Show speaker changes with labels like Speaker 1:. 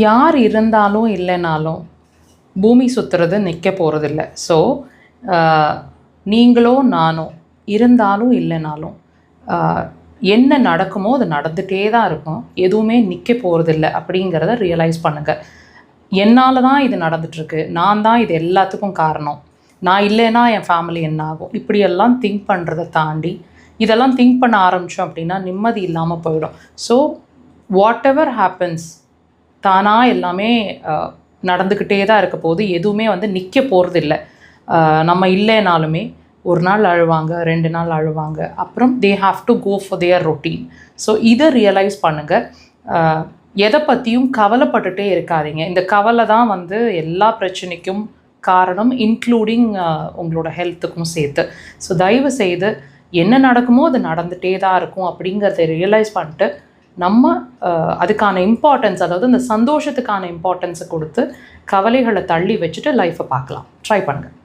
Speaker 1: யார் இருந்தாலும் இல்லைனாலும் பூமி சுற்றுறது நிற்க போகிறதில்ல. ஸோ நீங்களோ நானோ இருந்தாலும் இல்லைனாலும் என்ன நடக்குமோ அது நடந்துகிட்டே தான் இருக்கும். எதுவுமே நிற்க போகிறதில்ல அப்படிங்கிறத ரியலைஸ் பண்ணுங்கள். என்னால் தான் இது நடந்துகிட்ருக்கு, நான் தான் இது எல்லாத்துக்கும் காரணம், நான் இல்லைன்னா என் ஃபேமிலி என்ன ஆகும், இப்படியெல்லாம் திங்க் பண்ணுறதை தாண்டி இதெல்லாம் திங்க் பண்ண ஆரம்பித்தோம் அப்படின்னா நிம்மதி இல்லாமல் போயிடும். ஸோ வாட் எவர் ஹேப்பன்ஸ் தானாக எல்லாமே நடந்துக்கிட்டே தான் இருக்க போது. எதுவுமே நிற்க போகிறதில்ல. நம்ம இல்லைனாலுமே ஒரு நாள் அழுவாங்க, 2 நாள் அழுவாங்க, அப்புறம் they have to go for their routine. So இதை ரியலைஸ் பண்ணுங்கள். எதை பற்றியும் கவலைப்பட்டுட்டே இருக்காதீங்க. இந்த கவலை தான் எல்லா பிரச்சனைக்கும் காரணம், இன்க்ளூடிங் உங்களோட ஹெல்த்துக்கும் சேர்த்து. ஸோ தயவு செய்து என்ன நடக்குமோ அது நடந்துகிட்டே தான் இருக்கும் அப்படிங்கிறத ரியலைஸ் பண்ணிட்டு நம்ம அதுக்கான இம்பார்ட்டன்ஸ், அதாவது இந்த சந்தோஷத்துக்கான இம்பார்ட்டன்ஸை கொடுத்து கவலைகளை தள்ளி வச்சுட்டு லைஃப்பை பார்க்கலாம். ட்ரை பண்ணுங்கள்.